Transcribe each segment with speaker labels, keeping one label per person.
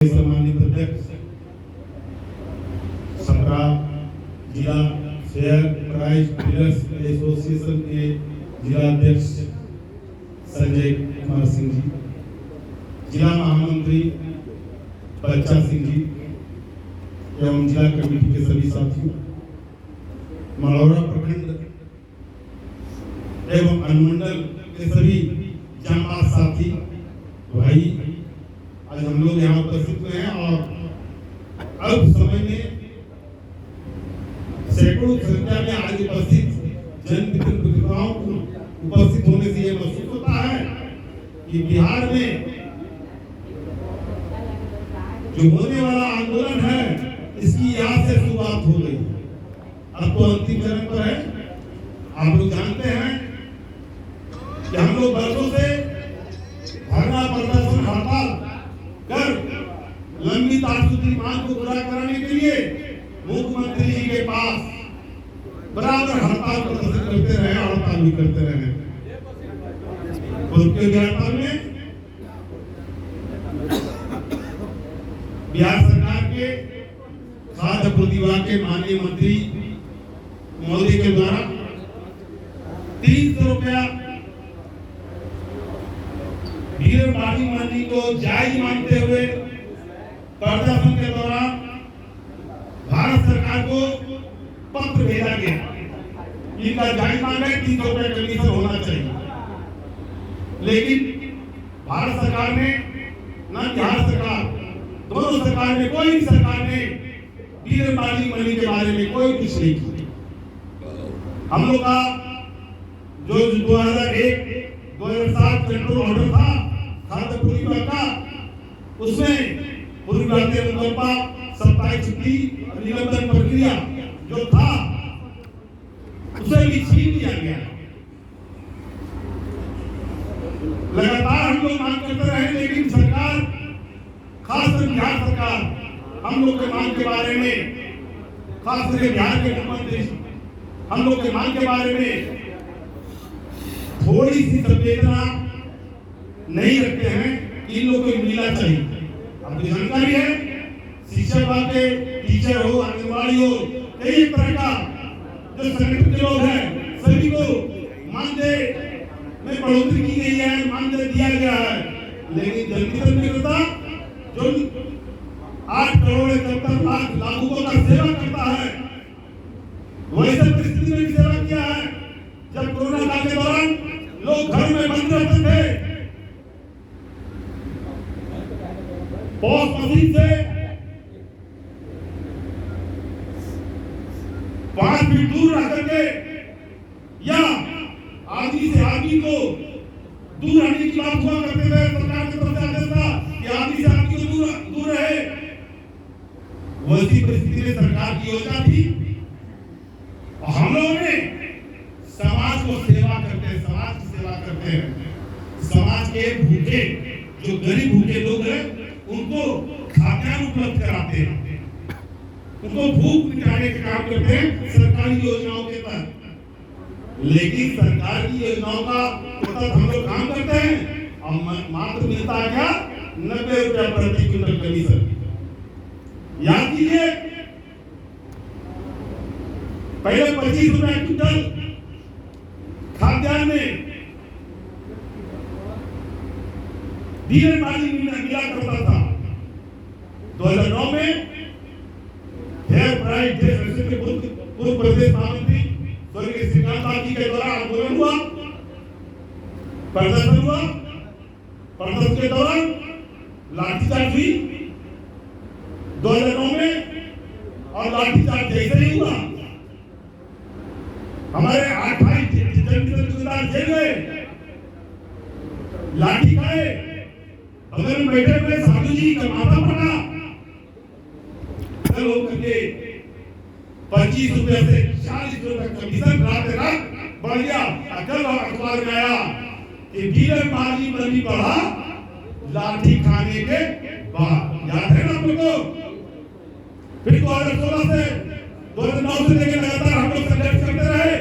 Speaker 1: सम्मानित अध्यक्ष सप्रा जिला फेयर प्राइज डीलर्स एसोसिएशन के जिला अध्यक्ष संजय कुमार सिंह जी, जिला महामंत्री बच्चा सिंह जी एवं जिला कमेटी के सभी साथियों, मलौरा प्रखंड एवं अनुमंडल के सभी जांबाज साथी भाई, आज हम लोग यहाँ उपस्थित हुए हैं और अल्प समय में सैकड़ों संख्या में आज उपस्थित जनप्रतिनिधियों को उपस्थित होने से ये महसूस होता है कि बिहार में जो होने वाला आंदोलन है इसकी यहाँ से शुरुआत हो गई। अब तो अंतिम चरण पर है। आप लोग जानते हैं कि हम लोग वर्षों से धरना प्रदर्शन हड़ताल कर लंबी तारसूती मांग को पूरा कराने के लिए मुख्यमंत्री जी के पास बराबर हड़ताल प्रदर्शन करते रहे, हड़ताल भी करते रहे। उनके हड़ताल में बिहार सरकार के खाद्य प्रतिभा के माननीय मंत्री महोदय के द्वारा 300 रुपया बाड़ी मंडी को जायज मानते हुए प्रदर्शन के दौरान भारत सरकार को पत्र भेजा गया। इनका जायज मांग है 300 रुपये कमीशन होना चाहिए, लेकिन भारत सरकार ने न बिहार सरकार, दोनों सरकार ने, कोई भी सरकार ने बाड़ी मंडी के बारे में कोई कुछ नहीं किया। हम लोग का जो 2001-2007 कंट्रोल ऑर्डर था खाद्य प्रतिभा का, उसमें पूर्व भारतीय अनुकंपा साप्ताहिक छुट्टी निलंबन प्रक्रिया जो था उसे भी छीन लिया गया। लगातार हम लोग मांग करते रहे, लेकिन सरकार, खासकर बिहार सरकार, हम लोग के मांग के बारे में, खासकर बिहार के मुख्यमंत्री हम लोग के मांग के बारे में थोड़ी सी संवेदना नहीं रखते हैं। इन लोगों को मिलना चाहिए। आपको जानकारी है, शिक्षक वाले, टीचर हो, आंगनबाड़ी हो, कई तरह का जो संगठन के लोग हैं, सभी को मानदेय में बढ़ोतरी की गई है, मानदेय दिया गया है, लेकिन जनवितरण नहीं होता। जो 8 करोड़ 71 लाख लाभुकों का सेवा करता है, वैसे परिस्थिति में भी सेवा किया है। जब कोरोना काल के दौरान लोग घर में बंद रहते थे, पॉस मशीन से 5 फीट दूर रह करके या आदमी से आदमी को दूर रहने की बात हुआ करते थे। सरकार की तरफ से आदेश था कि आदमी से आदमी को दूर रहे। वैसी परिस्थिति में सरकार की योजना थी और हम लोगों ने समाज को सेवा करते हैं, समाज की सेवा करते हैं। समाज के भूखे, जो गरीब भूखे लोग हैं, उनको खाद्यान्न उपलब्ध कराते हैं, उनको भूख मिटाने का काम करते हैं सरकारी योजनाओं के तहत। लेकिन सरकार की योजनाओं का तहत हम लोग काम करते हैं और मात्र मिलता है क्या? 90 रुपया प्रति क्विंटल कमीशन। याद कीजिए, पहले 25 रुपया क्विंटल खाद्यान्न में मिला करता था। 2009 में फेयर प्राइज डे के पूर्व प्रदेश महामंत्री स्वर्गीय श्रीकांत लाल जी के द्वारा आंदोलन हुआ, प्रदर्शन हुआ। प्रदर्शन के दौरान लाठीचार्ज हुई 2009 में, और लाठीचार्ज जैसे ही हुआ हमारे 8 भाई जनप्रतिनिधि जेल गए, लाठी खाए, बगल में बैठे हुए साधु जी का माथा फटा। कल होकर 25 रुपए से 40 रुपए कमीशन रात बढ़ गया। कल अखबार में आया कि डीलर माली मंडी बढ़ा लाठी खाने के बाद। याद है ना आप लोगों को? फिर 2016 से 2009 से लेकर लगातार हम लोग संघर्ष करते रहे।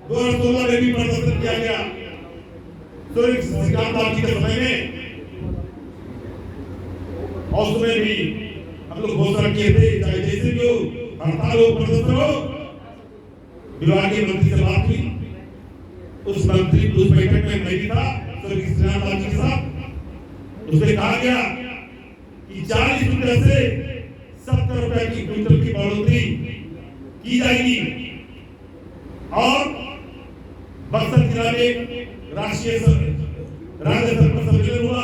Speaker 1: 2016 में भी प्रदर्शन किया गया। तो श्रीकांत लाल जी के समय में और उसमें भी हम लोग घोषणा किए थे, चाहे जैसे भी हो, हड़ताल हो, प्रदर्शन हो, विभागीय मंत्री से बात हुई। उस बैठक में मैं भी था स्वर्गीय श्रीनाथ जी के साथ। उससे कहा गया कि 40 रुपए से 70 रुपए की क्विंटल की बढ़ोतरी की जाएगी। और बक्सर जिला में राज्य स्तर पर सम्मेलन हुआ।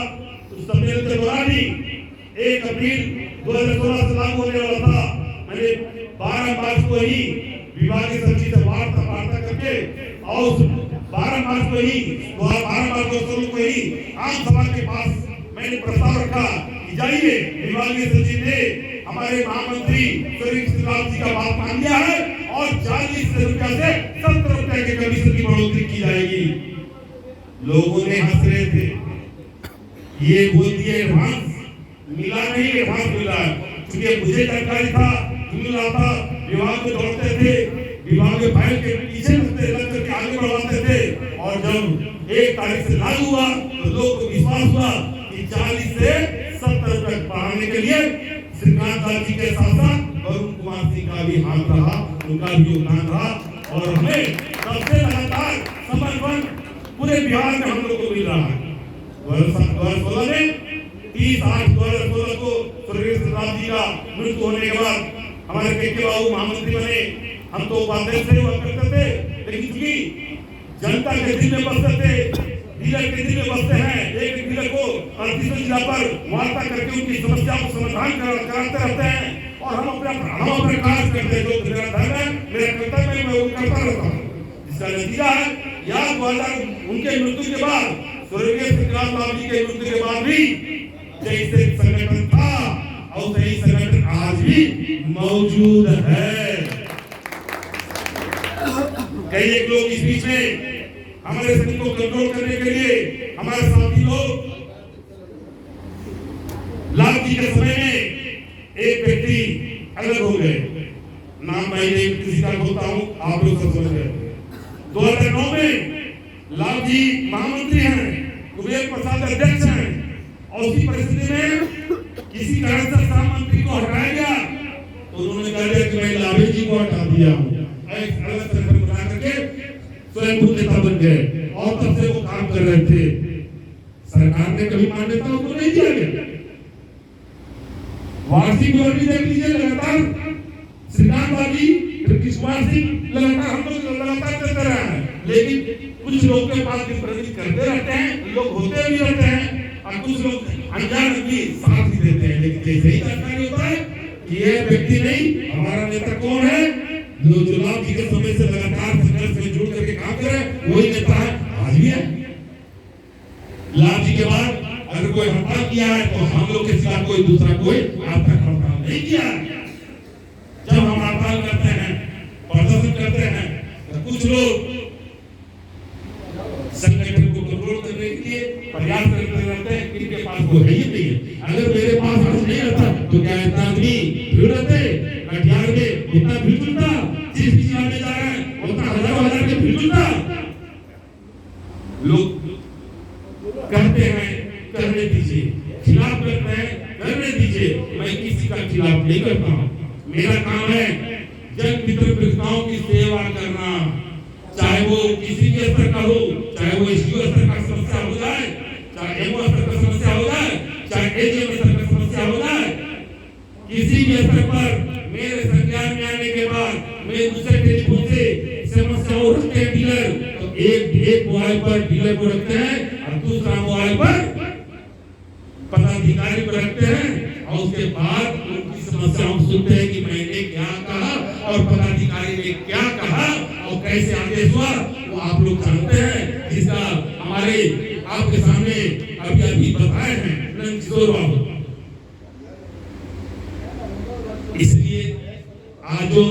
Speaker 1: उस सम्मेलन के दौरान ही 1 अप्रैल 2016 से लागू होने वाला था। मैंने 12 मार्च को ही विभागीय सचिव से वार्ता करके और 12 मार्च को ही आम सभा के पास मैंने प्रस्ताव रखा कि जाइए, विभागीय सचिव ने हमारे महामंत्री स्वर्गीय श्रीनाथ जी का बात मान लिया है और 40 रुपया से 70 रुपया के कमीशन की बढ़ोतरी की जाएगी। लोगों ने हंस रहे थे, ये बोल दिए एडवांस मिला नहीं, एडवांस मिला। क्योंकि मुझे जानकारी था, मिल रहा था, विभाग में दौड़ते थे, विभाग के फाइल के पीछे लग करके आगे बढ़ाते थे। और जब 1 तारीख से लागू हुआ तो लोगों को विश्वास हुआ कि 40 से 70 रुपए बढ़ाने के लिए श्रीनाथ जी के साथ साथ वरुण कुमार सिंह का भी हाथ रहा, उनका भी योगदान रहा। और हमें सबसे लगातार समर्थन पूरे बिहार में हम लोग को मिल रहा है। 2016 में 30/8/2016 को स्वर्गीय श्रीनाथ जी का मृत्यु होने के बाद हमारे के बाबू महामंत्री बने। हम तो उपाध्यक्ष से हुआ करते थे, लेकिन चूंकि जनता के दिल में बसते थे, डीलर के दिल में बसते हैं। एक डीलर को 38 जिला पर वार्ता करके उनकी समस्या को समाधान कराते रहते हैं और हम अपने कार्य करते हैं। जो मेरा धर्म है, मेरा कर्तव्य है, मैं वो करता रहता हूँ। इसका नतीजा है यार 2000 उनके मृत्यु के बाद, स्वर्गीय श्रीनाथ जी के मृत्यु के बाद भी जैसे संगठन था और सही संगठन आज भी मौजूद है। कई एक लोग इस बीच में हमारे सभी को कंट्रोल करने के लिए हमारे साथी लोग, लाल जी के समय में एक व्यक्ति अलग हो गए, नाम मैं नहीं किसी का बोलता हूं, आप लोग सब समझ गए। 2009 में लाल जी महामंत्री हैं, कुबेर प्रसाद अध्यक्ष हैं और उसी परिस्थिति में किसी कारण से मंत्री को हटाया गया तो उन्होंने कहा कि मैं लाभे जी को हटा दिया हूं। एक अलग संगठन बना करके स्वयं खुद नेता बन गए और तब से वो काम कर रहे थे। सरकार ने कभी मान्यता उनको नहीं दिया गया। वार्षिक विवरणी देख लीजिए, लगातार श्रीनाथ जी, कुमार सिंह लगातार हम लोग लगातार करते रहे हैं, लेकिन कुछ लोग के पास विपरीत करते रहते हैं, लोग होते भी रहते हैं और कुछ लोग अनजान भी साथ ही देते हैं। लेकिन जैसे ही जानकारी होता है कि ये व्यक्ति नहीं, हमारा नेता कौन है, जो चुनाव जी के समय से लगातार संघर्ष में जुड़ करके काम कर रहे हैं, वही नेता है, आज भी है। लाभ जी के बाद अगर कोई हड़ताल किया है तो हम लोग के सिवा कोई दूसरा कोई आज तक हड़ताल नहीं किया है। जब हम हड़ताल करते हैं, प्रदर्शन करते हैं, तो कुछ लोग संगठन को कंट्रोल करने के लिए प्रयास करते रहते हैं, इनके पास वो है ही नहीं है। अगर मेरे पास आज नहीं रहता तो क्या इतना आदमी भीड़ रहते, कटिहार में इतना भीड़ जुटता, जिस जिला में जा रहे हैं उतना हजार के भीड़ जुटता। लोग कहते हैं करने दीजिए, खिलाफ करते हैं करने दीजिए, मैं किसी का खिलाफ नहीं करता हूँ। मेरा काम है जन मित्रताओं की सेवा करना, चाहे वो किसी भी स्तर का हो, चाहे वो एसडीओ स्तर का समस्या हो जाए, चाहे एमओ स्तर का समस्या हो जाए, चाहे एजीएम स्तर का समस्या हो जाए, किसी भी स्तर पर मेरे संज्ञान में आने के बाद मैं दूसरे टेलीफोन से समस्याओं रखते हैं डीलर, तो एक मोबाइल पर डीलर को रखते हैं और दूसरा मोबाइल पर पदाधिकारी को रखते हैं और उसके बाद उनकी समस्याओं सुनते हैं कि मैंने क्या कहा और पदाधिकारी ने क्या कहा और कैसे आदेश हुआ, वो आप लोग जानते हैं, जिसका हमारे आपके सामने अभी बताए हैं नंद किशोर बाबू। इसलिए आज जो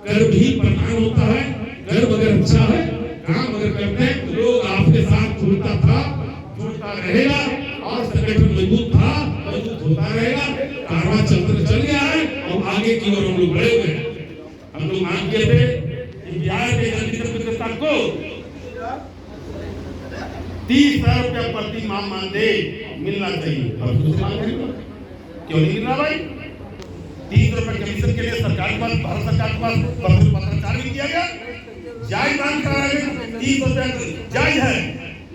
Speaker 1: कर्म ही प्रधान होता है, कर्म अगर अच्छा है, काम अगर करते हैं तो लोग आपके साथ जुड़ता था, जुड़ता रहेगा और संगठन मजबूत था, मजबूत होता रहेगा। कारवां चल गया है और आगे की ओर हम लोग बढ़े हुए हैं। हम लोग मांग किए थे कि बिहार के जनता को 30,000 रुपया प्रति माह मानदेय मिलना चाहिए। और दूसरी मांग क्यों नहीं गिना भाई? 3 रुपए कमीशन के लिए सरकार के पास, भारत सरकार के पास पत्राचार भी किया गया, जायज मांग करा गया, 30 रुपए जायज है,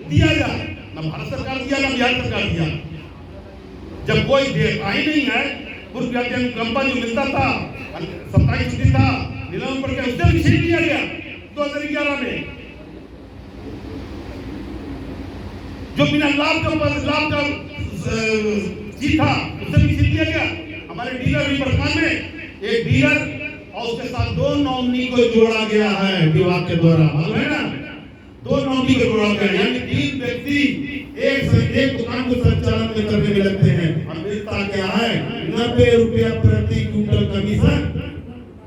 Speaker 1: दिया जाए। ना भारत सरकार दिया ना बिहार सरकार दिया। जब कोई देता ही नहीं है, पूर्व व्याख्यान कंपा जो मिलता था 27 छुट्टी था, निलंबन पर के उससे भी छीन लिया गया 2011 में। जो बिना लाभ का जी था उससे भी छीन लिया गया। हमारे डीलर भी वर्तमान में एक डीलर और उसके साथ 2 नॉमिनी को जोड़ा गया है विभाग के द्वारा, मालूम है ना? 2 नॉमिनी को जोड़ा गया, यानी 3 व्यक्ति एक दुकान को संचालन में करने में लगते हैं। और मिलता क्या है? 90 रुपया प्रति क्विंटल कमीशन।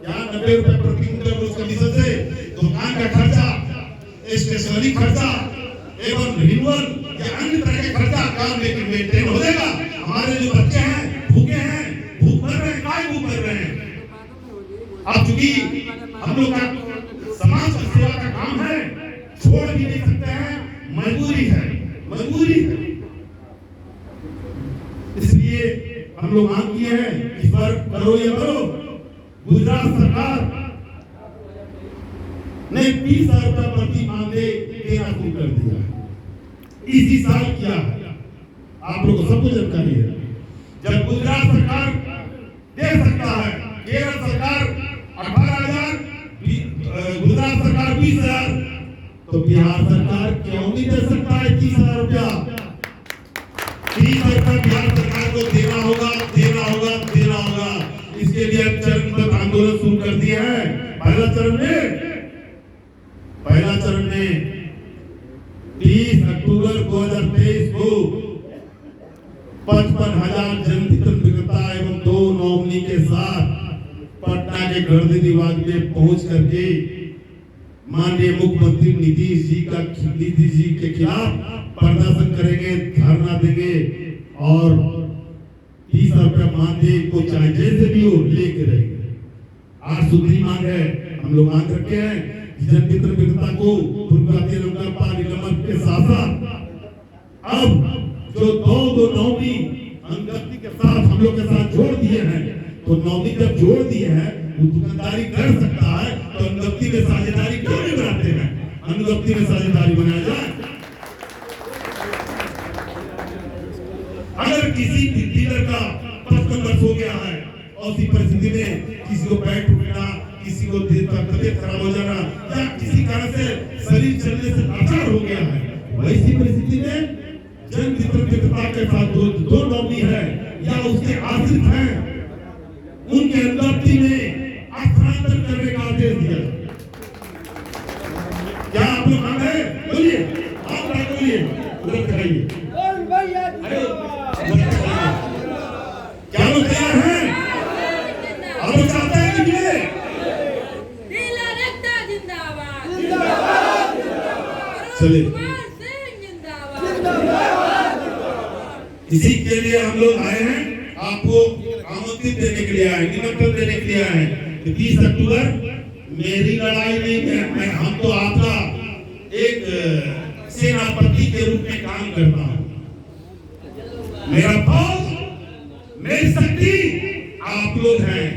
Speaker 1: यहाँ 90 रुपया प्रति क्विंटल उस कमीशन से दुकान का खर्चा, स्टेशनरी खर्चा एवं रिन्यूअल या अन्य तरह के खर्चा काम लेकर मेंटेन हो जाएगा। हमारे जो बच्चे हैं भूखे हैं, भूख मर रहे हैं, काय भूख मर रहे हैं। अब चूंकि हम लोग का समाज सेवा का काम है, छोड़ भी नहीं सकते हैं, मजबूरी है। इसलिए हम लोग मांग किए हैं, इस बार करो या करो। गुजरात सरकार ने 30,000 रुपया प्रति मानदेय देना शुरू कर दिया, इसी साल किया है। आप लोगों को सबको जानकारी है। जब गुजरात सरकार दे सकता है, केरल सरकार 18,000, गुजरात सरकार 20,000, तो बिहार सरकार क्यों नहीं दे सकता है 30,000 रुपया? 30,000 रुपया बिहार सरकार को देना होगा। इसके लिए चरणबद्ध आंदोलन शुरू कर दिया है। पहला चरण में 30 अक्टूबर 2023 को 55,000 जनहित विक्रेता एवं 2 नॉमिनी के साथ पटना के गर्दी विभाग में पहुंच करके माननीय मुख्यमंत्री नीतीश जी के खिलाफ प्रदर्शन करेंगे, धरना देंगे और 30,000 रुपया मानदेय को चाहे जैसे भी हो लेके रहेंगे। 8 सूत्री मांग है, हम लोग मांग रखे हैं जनहित विक्रेता को निलंबन के साथ अब जो 2 नौकरी अंगती के साथ हम लोग के साथ जोड़ दिए हैं, तो नौकरी जब जोड़ दिए हैं वो दुकानदारी कर सकता है, तो अंगती में साझेदारी क्यों नहीं बनाते हैं? अंगती में साझेदारी बनाया जाए। अगर किसी डीलर का 55 वर्ष हो गया है और उसी परिस्थिति में किसी को पैर टूटना, किसी को तबियत खराब हो जाना या किसी कारण से शरीर चलने से लाचार हो गया है, वैसी परिस्थिति में जनहित विक्रेता के साथ 2 नौकरी है या उसके आश्रित हैं, उनके अंगती में स्थानांतरण करने का आदेश दिया। क्या आप लोग मांग रहे हैं? बोलिए, आप क्या बोलिए, उधर कराइए। क्या लोग तैयार हैं? आप लोग चाहते हैं कि मिले? चलिए, इसी के लिए हम लोग आए हैं, आपको आमंत्रित देने के लिए आए, निमंत्रण देने के लिए आए। 30 अक्टूबर मेरी लड़ाई नहीं है, हम तो आपका एक सेनापति के रूप में काम करता हूं। मेरा फौज, मेरी शक्ति आप लोग हैं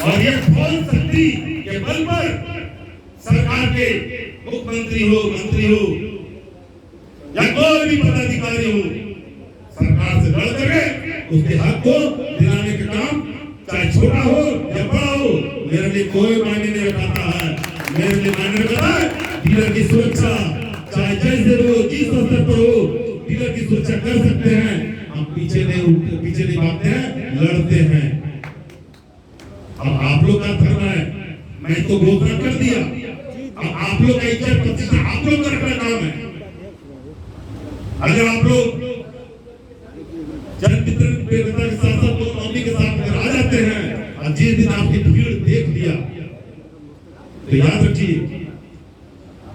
Speaker 1: और ये फौज शक्ति के बल पर सरकार के मुख्यमंत्री हो, मंत्री हो या कोई भी पदाधिकारी हो, सरकार से लड़ करके उसके हक को दिलाने का काम, चाहे छोटा हो या बड़ा हो, मेरे लिए कोई मायने नहीं रखता है। मेरे लिए मायने रखता है डीलर की सुरक्षा, चाहे जैसे हो, जिस स्तर पर हो, डीलर की सुरक्षा कर सकते हैं। हम पीछे नहीं भागते हैं, लड़ते हैं। अब आप लोग का धर्म है, मैं तो घोषणा कर दिया, अब आप लोग का इज्जत प्रतिष्ठा आप लोग का रखना काम है। अगर आप लोग जनहित विक्रेता के साथ 2 नौकरी के साथ अगर आ जाते हैं और जिस दिन आपकी भीड़ देख लिया तो याद रखिए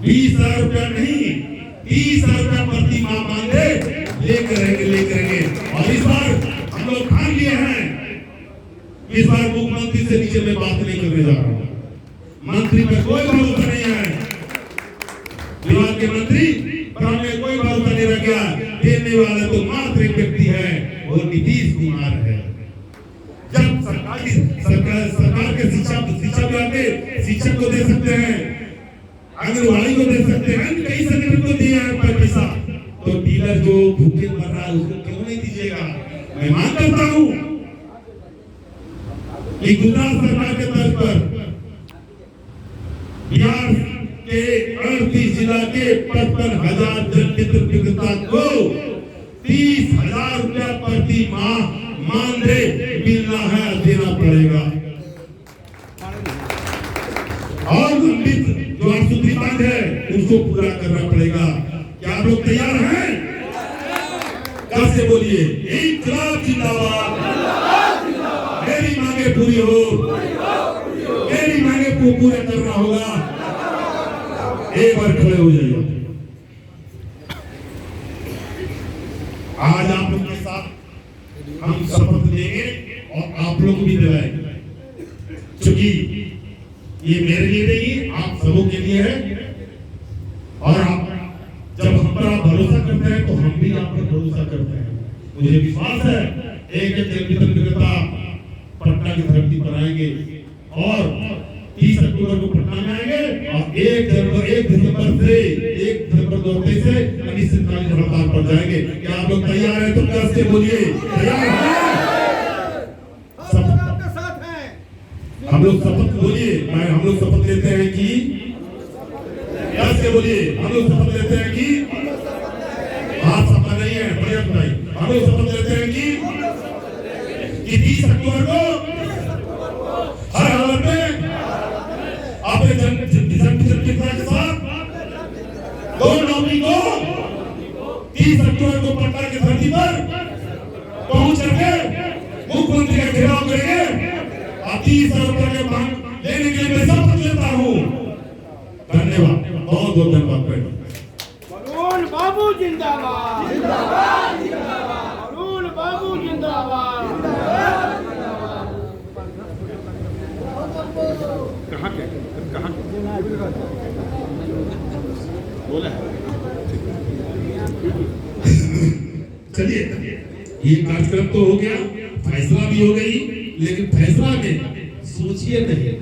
Speaker 1: 20,000 रुपया नहीं, 30,000 रुपया प्रति माह मांगे लेकर रहेंगे। और इस बार हम लोग ठान लिए हैं, इस बार मुख्यमंत्री से नीचे में बात नहीं करने जा रहा हूं। मंत्री पर कोई भरोसा नहीं है, विभाग के मंत्री पर हमें कोई भरोसा नहीं रह गया, देने देने वाला तो मात्र एक व्यक्ति है, वो नीतीश कुमार है। जब सरकार के शिक्षा विभाग के शिक्षक को दे सकते हैं, आंगनबाड़ी को दे सकते हैं, कई संगठन को दिया है पैसा, तो डीलर जो भूखे मर रहा है उसको क्यों नहीं दीजिएगा? मैं मांग करता हूं कि गुजरात सरकार के तर्ज पर बिहार के 38 जिला के 55,000 जन मित्र विक्रेता को 30,000 रुपया प्रति माह मानदेय मिलना है, देना पड़ेगा। और लंबित जो सूत्री मांग है उसको पूरा करना पड़ेगा। क्या आप लोग तैयार हैं? कैसे बोलिए? इंकलाब जिंदाबाद, मेरी मांगे पूरी हो, मेरी मांगे को पूरा करना होगा। एक बार खड़े हो जाइए। आज आप लोग के साथ हम शपथ लेंगे और आप लोग भी दिलाएंगे, क्योंकि ये मेरे लिए नहीं, आप सबों के लिए है। और आप जब हम पर आप भरोसा करते हैं तो हम भी आप पर भरोसा करते हैं। मुझे विश्वास है एक विक्रेता पटना की धरती पर आएंगे और 30 अक्टूबर को पटना में आएंगे और 1 दिसंबर 2023 से अनिश्चितकालीन हड़ताल पर जाएंगे। क्या आप लोग तैयार हैं? तो कैसे बोलिए? तैयार हैं? आपके साथ हैं। हम लोग शपथ बोलिए, हम लोग शपथ लेते हैं कि कैसे बोलिए? हम लोग शपथ लेते हैं कि आप शपथ नहीं है, बढ़िया भाई। हम लोग शपथ लेते हैं कि 30 अक्टूबर को हर हालत में अपने के साथ 2 नवंबर को 30 अक्टूबर को पटना की धरती पर पहुंच करके मुख्यमंत्री का घेराव करेंगे और 30,000 रुपये के मांग लेने के लिए मैं शपथ लेता हूं। धन्यवाद, बहुत बहुत धन्यवाद।
Speaker 2: वरुण बाबू जिंदाबाद, जिंदाबाद, जिंदाबाद। वरुण बाबू जिंदाबाद, जिंदाबाद, जिंदाबाद।
Speaker 3: कहाँ बोला है?
Speaker 1: चलिए, ये कार्यक्रम तो हो गया, फैसला भी हो गई, लेकिन फैसला में सोचिए नहीं।